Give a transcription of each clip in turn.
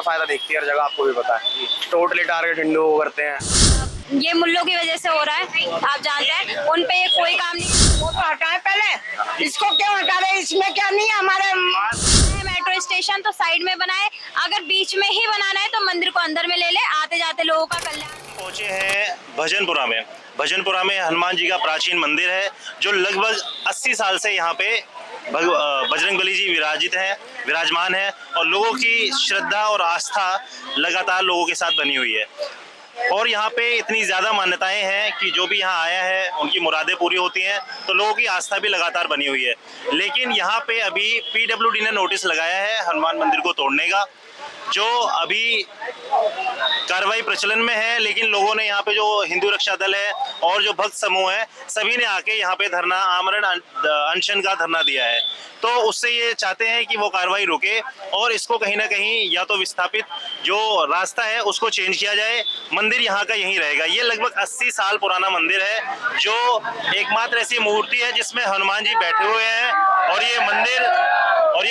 फायदा देखती है हर जगह, आपको भी पता है। टोटली टारगेट हिंदू को करते हैं। ये मुल्लों की वजह से हो रहा है, आप जानते हैं, उन पे कोई काम नहीं। वो तो हटाए पहले, इसको क्यों हटा रहे? इसमें क्या नहीं है हमारे। मेट्रो स्टेशन तो साइड में बनाए, अगर बीच में ही बनाना है तो मंदिर को अंदर में ले ले, आते जाते लोगों का कल्याण। पहुंचे हैं भजनपुरा में। भजनपुरा में हनुमान जी का प्राचीन मंदिर है जो लगभग 80 साल से यहाँ पे बजरंगबली जी विराजमान है और लोगों की श्रद्धा और आस्था लगातार लोगों के साथ बनी हुई है। और यहाँ पे इतनी ज़्यादा मान्यताएं हैं कि जो भी यहाँ आया है उनकी मुरादें पूरी होती हैं, तो लोगों की आस्था भी लगातार बनी हुई है। लेकिन यहाँ पे अभी PWD ने नोटिस लगाया है हनुमान मंदिर को तोड़ने का, जो अभी कार्रवाई प्रचलन में है। लेकिन लोगों ने यहाँ पे जो हिंदू रक्षा दल है और जो भक्त समूह है, सभी ने आके यहाँ पे धरना, आमरण अनशन का धरना दिया है। तो उससे ये चाहते हैं कि वो कार्रवाई रुके और इसको कहीं ना कहीं या तो विस्थापित जो रास्ता है उसको चेंज किया जाए, मंदिर यहाँ का यहीं रहेगा। ये लगभग 80 साल पुराना मंदिर है जो एकमात्र ऐसी मूर्ति है जिसमें हनुमान जी बैठे हुए हैं और ये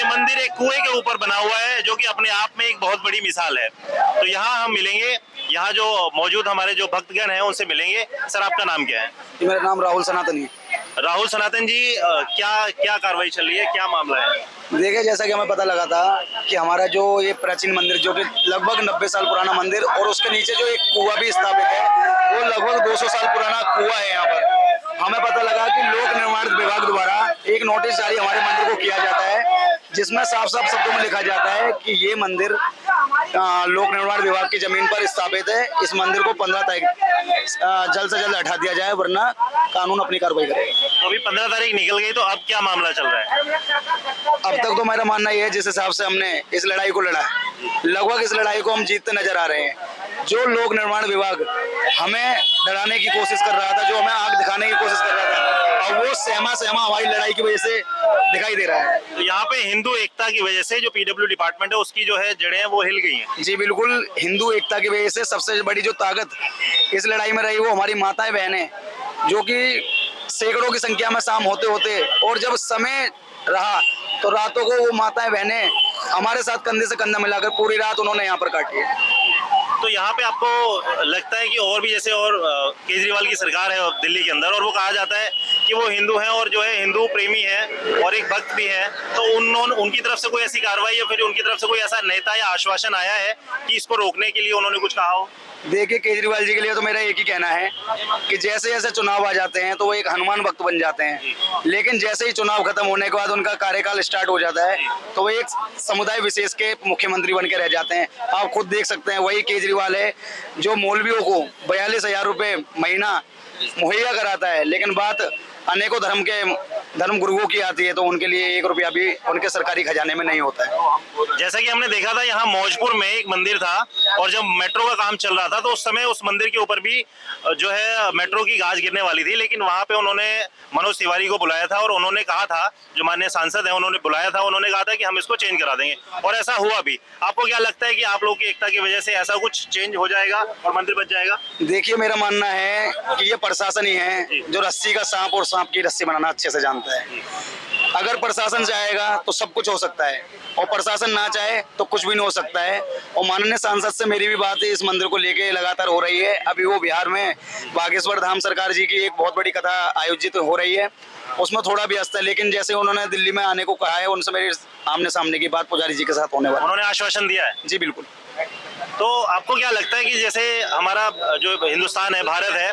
मंदिर एक कुएं के ऊपर बना हुआ है, जो कि अपने आप में एक बहुत बड़ी मिसाल है। तो यहाँ हम मिलेंगे, यहाँ जो मौजूद हमारे जो भक्तगण हैं उनसे मिलेंगे। सर, आपका नाम क्या है? मेरा नाम राहुल सनातन है। राहुल सनातन जी, क्या कार्रवाई चल रही है, क्या मामला है? देखिए, जैसा कि हमें पता लगा था कि हमारा जो ये प्राचीन मंदिर, जो कि लगभग 90 साल पुराना मंदिर, और उसके नीचे जो एक कुआं भी स्थापित है, वो लगभग 200 साल पुराना कुआं है। यहाँ पर हमें पता लगा कि लोक निर्माण विभाग द्वारा एक नोटिस जारी हमारे मंदिर को किया जाता है, जिसमें साफ साफ शब्दों में लिखा जाता है कि ये मंदिर लोक निर्माण विभाग की जमीन पर स्थापित है। इस मंदिर को 15 तारीख जल्द से जल्द हटा दिया जाए, वरना कानून अपनी कार्रवाई करेगा। तो अभी 15 तारीख निकल गई, तो अब क्या मामला चल रहा है? अब तक तो मेरा मानना यह है, जिस हिसाब से हमने इस लड़ाई को लड़ा है, लगभग इस लड़ाई को हम जीतते नजर आ रहे हैं। जो लोक निर्माण विभाग हमें डराने की कोशिश कर रहा था, जो हमें आग दिखाने की कोशिश कर रहा था, अब वो सहमा हमारी लड़ाई की वजह से दिखाई दे रहा है। तो यहाँ पे हिंदू एकता की वजह से जो PW डिपार्टमेंट है उसकी जो है जड़ें हैं वो हिल गई हैं। जी बिल्कुल, हिंदू एकता की वजह से सबसे बड़ी जो ताकत इस लड़ाई में रही वो हमारी माताएं बहनें, जो कि सैकड़ों की संख्या में शाम होते होते, और जब समय रहा तो रातों को वो माताएं बहनें हमारे साथ कंधे से कंधा मिलाकर पूरी रात उन्होंने यहाँ पर काटी है। तो यहाँ पे आपको लगता है कि और भी जैसे और केजरीवाल की सरकार है दिल्ली के अंदर, और वो कहा जाता है कि वो हिंदू हैं और जो है हिंदू प्रेमी है और एक भक्त भी है, तो उनकी तरफ से कोई ऐसी कार्रवाई या फिर उनकी तरफ से कोई ऐसा नेता या आश्वासन आया है कि इसको रोकने के लिए उन्होंने कुछ कहा हो? देखिए, केजरीवाल जी के लिए तो मेरा एक ही कहना है कि जैसे जैसे चुनाव आ जाते हैं तो वो एक हनुमान भक्त बन जाते हैं, लेकिन जैसे ही चुनाव खत्म होने के बाद उनका कार्यकाल स्टार्ट हो जाता है तो वो एक समुदाय विशेष के मुख्यमंत्री बन के रह जाते हैं। आप खुद देख सकते हैं, वही केजरीवाल है जो मौलवियों को 42,000 रुपये महीना मुहैया कराता है, लेकिन बात अनेकों धर्म गुरुओं की आती है तो उनके लिए 1 रुपया भी उनके सरकारी खजाने में नहीं होता है। जैसा कि हमने देखा था यहाँ मौजपुर में एक मंदिर था, और जब मेट्रो का काम चल रहा था तो उस समय उस मंदिर के ऊपर भी जो है मेट्रो की गाज गिरने वाली थी, लेकिन वहाँ पे उन्होंने मनोज तिवारी को बुलाया था और उन्होंने कहा था, जो माननीय सांसद है उन्होंने बुलाया था, उन्होंने कहा था कि हम इसको चेंज करा देंगे, और ऐसा हुआ भी। आपको क्या लगता है कि आप लोगों की एकता की वजह से ऐसा कुछ चेंज हो जाएगा और मंदिर बच जाएगा? देखिए, मेरा मानना है कि ये प्रशासन ही है जो रस्सी का सांप और सांप की रस्सी बनाना अच्छे से जानता है। अगर प्रशासन चाहेगा तो सब कुछ हो सकता है, और प्रशासन ना चाहे तो कुछ भी नहीं हो सकता है। और माननीय सांसद से मेरी भी बात है, इस मंदिर को लेके लगातार हो रही है। अभी वो बिहार में बागेश्वर धाम सरकार जी की एक बहुत बड़ी कथा आयोजित हो रही है, उसमें थोड़ा व्यस्त है, लेकिन जैसे उन्होंने दिल्ली में आने को कहा है, उनसे मेरी आमने सामने की बात पुजारी जी के साथ होने वाली। उन्होंने आश्वासन दिया है? जी बिल्कुल। तो आपको क्या लगता है कि जैसे हमारा जो हिंदुस्तान है, भारत है,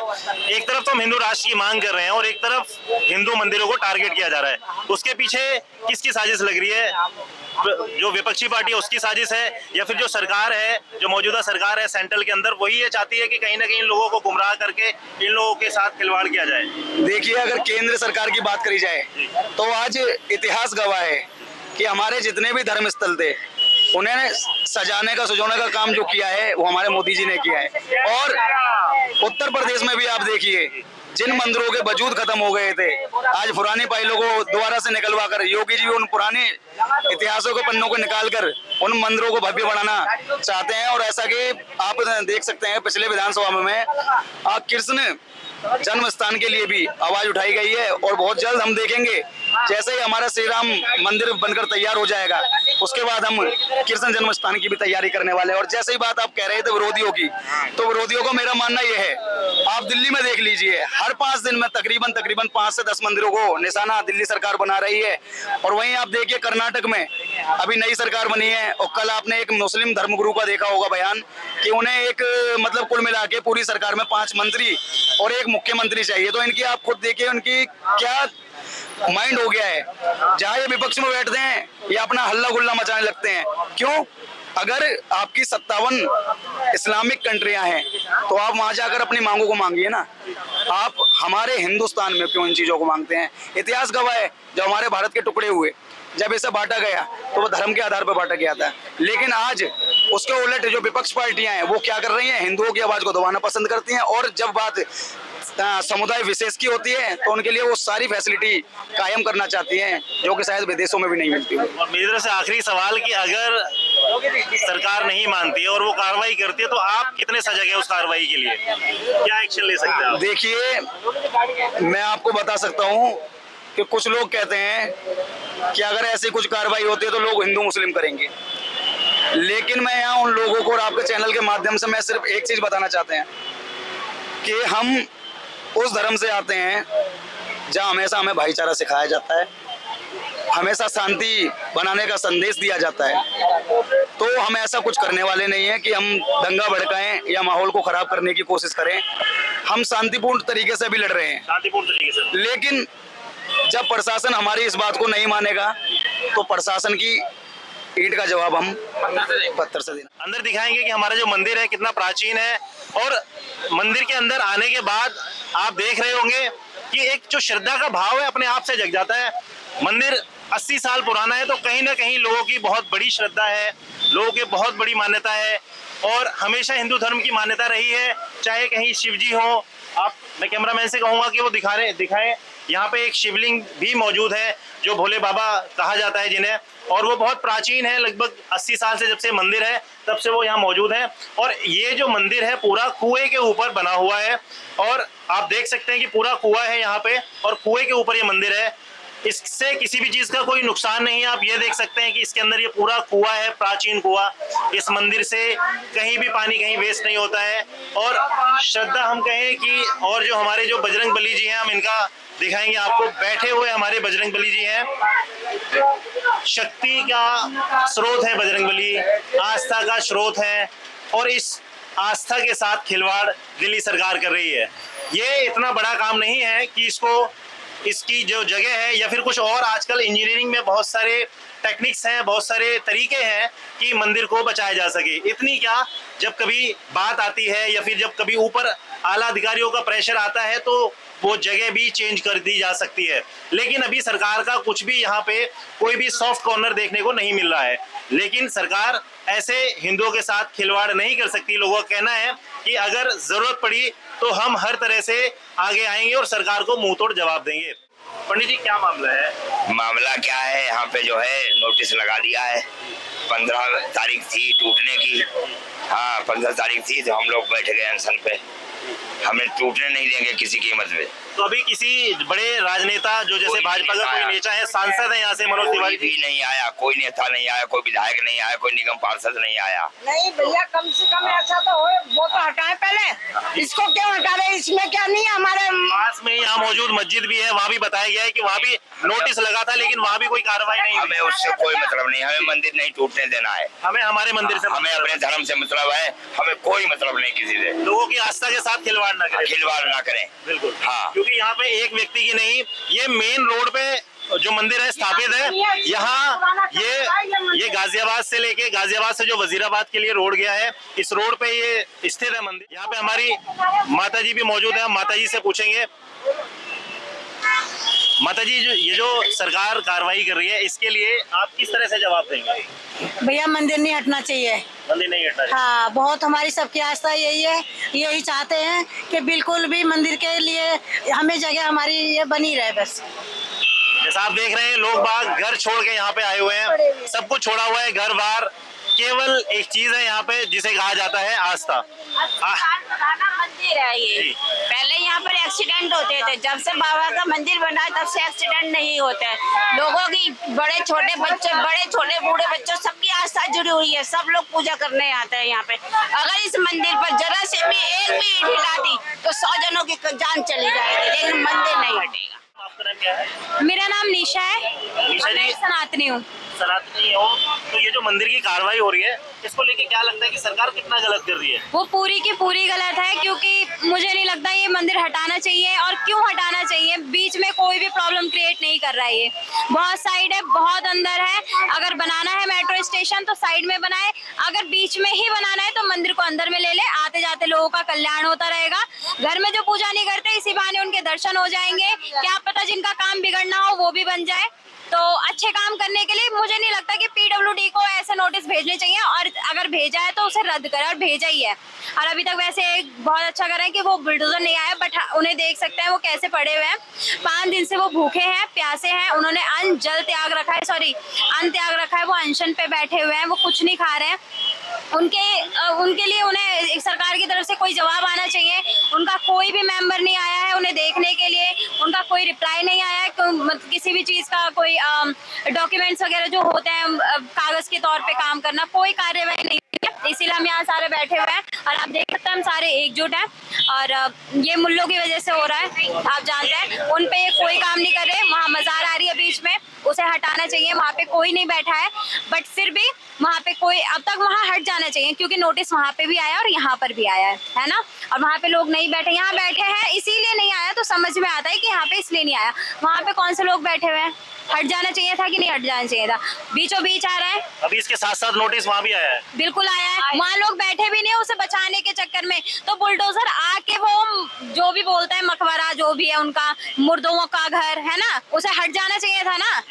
एक तरफ तो हम हिंदू राष्ट्र की मांग कर रहे हैं और एक तरफ हिंदू मंदिरों को टारगेट किया जा रहा है, उसके पीछे किसकी साजिश लग रही है? जो विपक्षी पार्टी है उसकी साजिश है, या फिर जो सरकार है, जो मौजूदा सरकार है सेंट्रल के अंदर, वही ये चाहती है कि कहीं ना कहीं लोगों को गुमराह करके इन लोगों के साथ खिलवाड़ किया जाए? देखिए, अगर केंद्र सरकार की बात करी जाए तो आज इतिहास गवाह है कि हमारे जितने भी धर्म स्थल थे उन्हें सजाने का सजाने का काम जो किया है वो हमारे मोदी जी ने किया है। और उत्तर प्रदेश में भी आप देखिए, जिन मंदिरों के वजूद खत्म हो गए थे, आज पुरानी फाइलों को दोबारा से निकलवा कर योगी जी उन पुराने इतिहासों के पन्नों को निकाल कर उन मंदिरों को भव्य बनाना चाहते हैं। और ऐसा कि आप देख सकते हैं, पिछले विधानसभा में कृष्ण जन्म स्थान के लिए भी आवाज उठाई गई है और बहुत जल्द हम देखेंगे जैसे ही हमारा श्री राम मंदिर बनकर तैयार हो जाएगा उसके बाद हम कृष्ण जन्म स्थान की भी तैयारी करने वाले हैं। और जैसे ही बात आप कह रहे थे विरोधियों की, तो विरोधियों को मेरा मानना यह है, आप दिल्ली में देख लीजिए हर 5 दिन में तकरीबन 5 से 10 मंदिरों को निशाना दिल्ली सरकार बना रही है। और वहीं आप देखिए कर्नाटक में अभी नई सरकार बनी है और कल आपने एक मुस्लिम धर्मगुरु का देखा होगा बयान कि उन्हें एक मतलब कुल मिला के पूरी सरकार में 5 मंत्री और 1 मुख्यमंत्री चाहिए। तो इनकी आप खुद देखिए उनकी क्या माइंड हो गया है। जहाँ ये विपक्ष में बैठते हैं ये अपना हल्ला गुल्ला मचाने लगते हैं। क्यों? अगर आपकी 57 इस्लामिक कंट्रियां हैं तो आप वहां जाकर अपनी मांगों को मांगिए ना। आप हमारे हिंदुस्तान में क्यों इन चीजों को मांगते हैं? इतिहास गवाह है, जब हमारे भारत के टुकड़े हुए, जब इसे बांटा गया तो वो धर्म के आधार पर बांटा गया था। लेकिन आज उसके उलट जो विपक्ष पार्टियां हैं वो क्या कर रही हैं? हिंदुओं की आवाज को दबाना पसंद करती हैं। और जब बात समुदाय विशेष की होती है तो उनके लिए वो सारी फैसिलिटी कायम करना चाहती हैं जो कि शायद विदेशों में भी नहीं मिलती। और मेरी तरफ से आखिरी सवाल कि अगर सरकार नहीं मानती है और वो कार्रवाई करती है तो आप कितने सजग हैं उस कार्रवाई के लिए? क्या एक्शन ले सकते हैं आप? देखिए मैं आपको बता सकता हूँ कि कुछ लोग कहते हैं कि अगर ऐसी कुछ कार्रवाई होती है तो लोग हिंदू मुस्लिम करेंगे। लेकिन मैं यहाँ उन लोगों को और आपके चैनल के माध्यम से मैं सिर्फ एक चीज बताना चाहते हैं कि हम उस धर्म से आते हैं जहाँ हमेशा हमें भाईचारा सिखाया जाता है, हमेशा शांति बनाने का संदेश दिया जाता है। तो हम ऐसा कुछ करने वाले नहीं है कि हम दंगा भड़काएं या माहौल को खराब करने की कोशिश करें। हम शांतिपूर्ण तरीके से भी लड़ रहे हैं, शांतिपूर्ण तरीके से। लेकिन जब प्रशासन हमारी इस बात को नहीं मानेगा तो प्रशासन की ईंट का जवाब हम पत्थर से देना। अंदर दिखाएंगे कि हमारा जो मंदिर है कितना प्राचीन है और मंदिर के अंदर आने के बाद आप देख रहे होंगे कि एक जो श्रद्धा का भाव है अपने आप से जग जाता है। मंदिर 80 साल पुराना है तो कहीं ना कहीं लोगों की बहुत बड़ी श्रद्धा है, लोगों की बहुत बड़ी मान्यता है और हमेशा हिंदू धर्म की मान्यता रही है। चाहे कहीं शिव जी हो, मैं कैमरामैन से कहूंगा कि वो दिखाएं। यहाँ पे एक शिवलिंग भी मौजूद है जो भोले बाबा कहा जाता है जिन्हें, और वो बहुत प्राचीन है, लगभग 80 साल से जब से मंदिर है तब से वो यहाँ मौजूद है। और ये जो मंदिर है पूरा कुएं के ऊपर बना हुआ है और आप देख सकते हैं कि पूरा कुआं है यहाँ पे और कुएं के ऊपर ये मंदिर है। इससे किसी भी चीज का कोई नुकसान नहीं है। आप ये देख सकते हैं कि इसके अंदर ये पूरा कुआं है, प्राचीन कुआं। इस मंदिर से कहीं भी पानी कहीं वेस्ट नहीं होता है। और श्रद्धा हम कहें कि, और जो हमारे जो बजरंग बली जी हैं हम इनका दिखाएंगे आपको। बैठे हुए हमारे बजरंग बली जी हैं, शक्ति का स्रोत है बजरंग बली, आस्था का स्रोत है और इस आस्था के साथ खिलवाड़ दिल्ली सरकार कर रही है। ये इतना बड़ा काम नहीं है कि इसकी जो जगह है या फिर कुछ और, आजकल इंजीनियरिंग में बहुत सारे टेक्निक्स हैं, बहुत सारे तरीके हैं कि मंदिर को बचाया जा सके। इतनी क्या, जब कभी बात आती है या फिर जब कभी ऊपर आला अधिकारियों का प्रेशर आता है तो वो जगह भी चेंज कर दी जा सकती है। लेकिन अभी सरकार का कुछ भी यहाँ पे कोई भी सॉफ्ट कॉर्नर देखने को नहीं मिल रहा है। लेकिन सरकार ऐसे हिंदुओं के साथ खिलवाड़ नहीं कर सकती। लोगों का कहना है कि अगर जरूरत पड़ी तो हम हर तरह से आगे आएंगे और सरकार को मुंह तोड़ जवाब देंगे। पंडित जी क्या मामला है? मामला क्या है, यहाँ पे जो है नोटिस लगा दिया है। 15 तारीख थी टूटने की। हाँ 15 तारीख थी तो हम लोग बैठ गए अनशन पे। हमें टूटने नहीं देंगे किसी कीमत में। तो अभी किसी बड़े राजनेता जो जैसे भाजपा का कोई नेता है, सांसद है यहाँ से मनोज तिवारी भी नहीं आया, कोई नेता नहीं आया, कोई विधायक नहीं आया, कोई निगम पार्षद नहीं आया। नहीं भैया कम से कम ऐसा तो हो, वो तो हटाए पहले। इसको क्यों हटा रहे? इसमें क्या नहीं है? हमारे पास में यहाँ मौजूद मस्जिद भी है, वहाँ भी बताया गया है कि वहाँ भी नोटिस लगा था लेकिन वहाँ भी कोई कार्रवाई नहीं। हमें उससे कोई मतलब नहीं, हमें मंदिर नहीं टूटने देना है। हमें हमारे मंदिर से, हमें अपने धर्म से मतलब है, हमें कोई मतलब नहीं किसी से। लोगों की आस्था के साथ खिलवाड़ ना करें, खिलवाड़ ना करें। बिल्कुल हाँ, क्योंकि यहाँ पे एक व्यक्ति की नहीं, ये मेन रोड पे जो मंदिर है स्थापित है। यहाँ ये गाजियाबाद से लेके, गाजियाबाद से जो वजीराबाद के लिए रोड गया है, इस रोड पे ये स्थित है मंदिर। यहाँ पे हमारी माता जी भी मौजूद है, हम माता जी से पूछेंगे। माता जी, ये जो सरकार कार्रवाई कर रही है इसके लिए आप किस तरह से जवाब देंगे? भैया मंदिर नहीं हटना चाहिए। मंदिर नहीं हटना चाहिए। हाँ, बहुत हमारी सबकी आस्था यही है, यही चाहते हैं कि बिल्कुल भी मंदिर के लिए हमें जगह हमारी ये बनी रहे बस। जैसा आप देख रहे हैं लोग बाग घर छोड़ के यहाँ पे आए हुए हैं, सब कुछ छोड़ा हुआ है, घर बार। केवल एक चीज है यहाँ पे जिसे कहा जाता है आस्था। पुराना मंदिर है ये। पहले यहाँ पर एक्सीडेंट होते थे। जब से बाबा का मंदिर बना है तब से एक्सीडेंट नहीं होते हैं। लोगों की बड़े छोटे बूढ़े बच्चों सबकी आस्था जुड़ी हुई है। सब लोग पूजा करने आते हैं यहाँ पे। अगर इस मंदिर पर जरा से भी एक भी ईंट हिलाती तो 100 जनों की जान चली जाएगी, लेकिन मंदिर नहीं हटेगा। आपका नाम क्या है? मेरा नाम निशा है। निशा जी, मैं सनातनी हूँ। सनातनी हो तो ये जो मंदिर की कार्रवाई हो रही है इसको लेके क्या लगता है कि सरकार कितना गलत कर रही है? वो पूरी की पूरी गलत है, क्योंकि मुझे नहीं लगता ये मंदिर हटाना चाहिए। और क्यों हटाना चाहिए? बीच में कोई भी प्रॉब्लम क्रिएट नहीं कर रहा है। ये बहुत साइड है, बहुत अंदर है। अगर बनाना है मेट्रो स्टेशन तो साइड में बनाए, अगर बीच में ही बनाना है तो मंदिर को अंदर में ले ले। आते जाते लोगों का कल्याण होता रहेगा। घर में जो पूजा नहीं करते इसी बहाने उनके दर्शन हो जाएंगे। क्या पता जिनका काम बिगड़ना हो वो भी बन जाए। तो अच्छे काम करने के लिए मुझे नहीं लगता कि पीडब्ल्यूडी को ऐसे नोटिस भेजने चाहिए, और अगर भेजा है तो उसे रद्द करे, और भेजा ही है। और अभी तक वैसे एक बहुत अच्छा कर रहे हैं कि वो बुलडोजर नहीं आया, बट उन्हें देख सकते हैं वो कैसे पड़े हुए हैं। 5 दिन से वो भूखे हैं, प्यासे हैं। उन्होंने अन्न त्याग रखा है। वो अनशन पे बैठे हुए हैं, वो कुछ नहीं खा रहे हैं। उनके लिए उन्हें सरकार की तरफ से कोई जवाब आना चाहिए। उनका कोई भी मेंबर नहीं आया है उन्हें देखने के लिए, उनका कोई रिप्लाई नहीं आया है। किसी भी चीज़ का कोई डॉक्यूमेंट्स वगैरह जो होते हैं कागज के तौर पे काम करना, कोई कार्यवाही नहीं है। इसीलिए हम यहाँ सारे बैठे हुए हैं और आप देख सकते हैं हम सारे एकजुट हैं। और ये मुल्लों की वजह से हो रहा है, आप जानते हैं। उन पे कोई काम नहीं कर रहे। वहाँ मजार आ रही है बीच में, उसे हटाना चाहिए। वहाँ पे कोई नहीं बैठा है, बट फिर भी वहाँ पे कोई अब तक वहाँ हट जाना चाहिए, क्योंकि नोटिस वहाँ पे भी आया और यहाँ पर भी आया है ना। और वहाँ पे लोग नहीं बैठे, यहाँ बैठे हैं इसीलिए नहीं आया, तो समझ में आता है कि यहाँ पे इसलिए नहीं आया। वहाँ पे कौन से लोग बैठे हुए हैं? हट जाना चाहिए था कि नहीं हट जाना चाहिए था? बीचों बीच आ रहा है। अभी इसके साथ साथ नोटिस वहाँ भी आया है। बिल्कुल आया है। वहाँ लोग बैठे भी नहीं उसे बचाने के चक्कर में, तो बुलडोजर आके वो जो भी बोलता है मकबरा जो भी है उनका, मुर्दों का घर है ना, उसे हट जाना चाहिए था ना।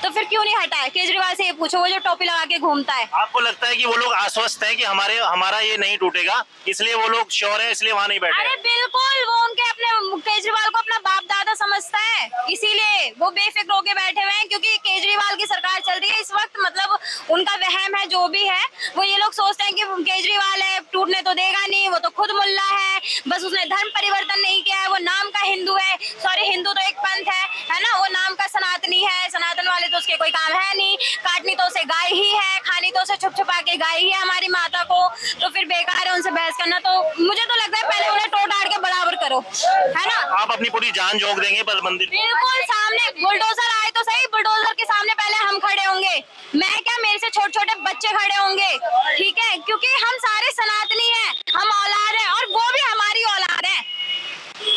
तो फिर क्यों नहीं हटा है? केजरीवाल से ये पूछो, वो जो टोपी लगा के घूमता है। आपको लगता है कि वो लोग आश्वस्त हैं कि हमारा ये नहीं टूटेगा, इसलिए वो लोग श्योर है, इसलिए वहाँ नहीं बैठे? अरे बिल्कुल, वो उनके अपने केजरीवाल को अपना बाप दादा समझता है, इसीलिए वो बेफिक्र होके बैठे हुए हैं। क्योंकि केजरीवाल की सरकार चल रही है इस वक्त, मतलब उनका वहम है जो भी है। वो ये लोग सोचते हैं कि केजरीवाल है, टूटने तो देगा नहीं, वो तो खुद मुल्ला है, बस उसने धर्म परिवर्तन नहीं किया है, वो नाम का हिंदू है। सॉरी, हिंदू तो एक पंथ है ना। वो नाम का सनातनी है, सनातन वाले तो उसके कोई काम है नहीं। काटनी तो उसे गाय ही है, खानी तो उसे छुप छुपा के गाय ही है हमारी माता को। तो फिर बेकार है उनसे बहस करना। तो मुझे तो लगता है पहले उन्हें टोट आड़ के बराबर करो, है ना। आप अपनी पूरी जान झोंक देंगे पर मंदिर? बिल्कुल, सामने बुलडोजर आए तो सही, बुलडोजर के सामने पहले हम खड़े होंगे। मैं क्या, मेरे से छोटे छोटे बच्चे खड़े होंगे, ठीक है, क्योंकि हम सारे सनातनी हैं, हम औलाद हैं, और वो भी हमारी औलाद है।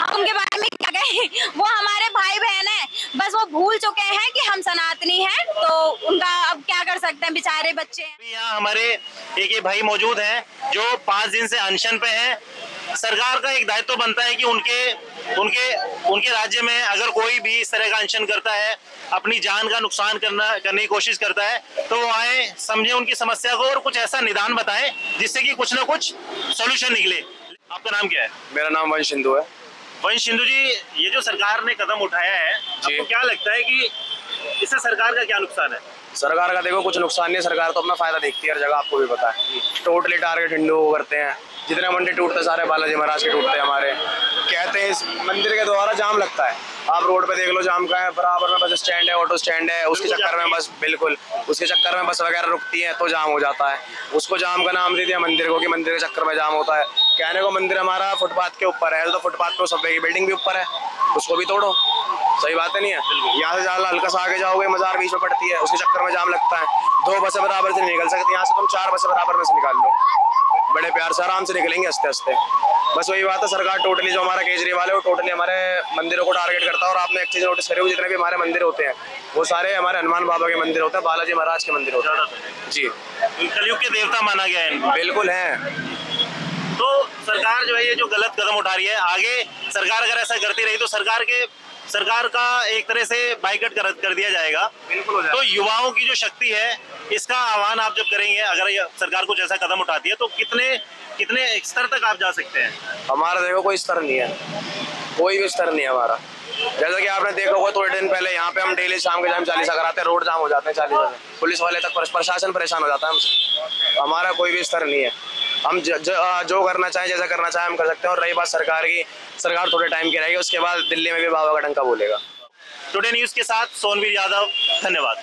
हम उनके बारे में क्या कहें, वो हमारे भाई बहन है। बस वो भूल चुके हैं कि हम सनातनी हैं, तो उनका अब क्या कर सकते हैं, बेचारे बच्चे हैं। यहाँ हमारे एक भाई मौजूद हैं जो 5 दिन से अनशन पे हैं। सरकार का एक दायित्व बनता है कि उनके राज्य में अगर कोई भी इस तरह का अनशन करता है, अपनी जान का नुकसान करने की कोशिश करता है, तो वो आए, समझे उनकी समस्या को और कुछ ऐसा निदान बताएं जिससे कि कुछ ना कुछ सॉल्यूशन निकले। आपका नाम क्या है? मेरा नाम वंश सिंधु है। वंश सिंधु जी, ये जो सरकार ने कदम उठाया है, आपको क्या लगता है कि इससे सरकार का क्या नुकसान है? सरकार का देखो कुछ नुकसान नहीं है। सरकार तो अपना फायदा देखती है हर जगह, आपको भी पता है। टोटली टारगेट हिंदू करते हैं। जितने मंदिर टूटते सारे बालाजी महाराज के टूटते हैं हमारे। कहते हैं इस मंदिर के द्वारा जाम लगता है। आप रोड पे देख लो जाम का है, बराबर में बस स्टैंड है, ऑटो स्टैंड है, उसके चक्कर में बस बिल्कुल उसके चक्कर में बस वगैरह रुकती है तो जाम हो जाता है। उसको जाम का नाम दे दिया मंदिर को कि मंदिर के चक्कर में जाम होता है। कहने को मंदिर हमारा फुटपाथ के ऊपर है, तो फुटपाथ पे सबवे की बिल्डिंग भी ऊपर है, उसको भी तोड़ो। सही बात है नहीं है? यहाँ से ज्यादा हल्का सा आगे जाओगे मजार बीच में पड़ती है, उसके चक्कर में जाम लगता है। 2 बसें बराबर से नहीं निकल सकती, यहाँ से तुम 4 बसें बराबर में से निकाल लो, बड़े प्यार से आराम से निकलेंगे हंसते हंसते। बस वही बात है, सरकार टोटली जो हमारा केजरीवाल है वो टोटली हमारे मंदिरों को टारगेट करता है। और आपने एक चीज नोटिस करी होगी, जितने भी हमारे मंदिर होते हैं वो सारे हमारे हनुमान बाबा के मंदिर होते हैं, बालाजी महाराज के मंदिर होते हैं। जी, कलयुग के देवता माना गया है। बिल्कुल है। तो सरकार जो है ये जो गलत कदम उठा रही है, आगे सरकार अगर ऐसा करती रही तो सरकार का एक तरह से बाइकआउट कर दिया जाएगा। बिल्कुल हो जाएगा। तो युवाओं की जो शक्ति है, इसका आह्वान आप जब करेंगे, अगर ये सरकार कुछ ऐसा कदम उठाती है, तो कितने स्तर तक आप जा सकते हैं? हमारा देखो कोई स्तर नहीं है, कोई भी स्तर नहीं है हमारा। जैसा कि आपने देखा होगा थोड़े दिन पहले यहाँ पे हम डेली शाम के टाइम चालीसा कराते हैं, रोड जाम हो जाते हैं 40 बजे, पुलिस वाले तक प्रशासन परेशान हो जाता है हमसे। हमारा कोई भी स्तर नहीं है। हम जो करना चाहें, जैसा करना चाहें हम कर सकते हैं। और रही बात सरकार की, सरकार थोड़े टाइम की रहेगी, उसके बाद दिल्ली में भी बाबा का डंका बोलेगा। टुडे न्यूज़ के साथ सोनवीर यादव, धन्यवाद।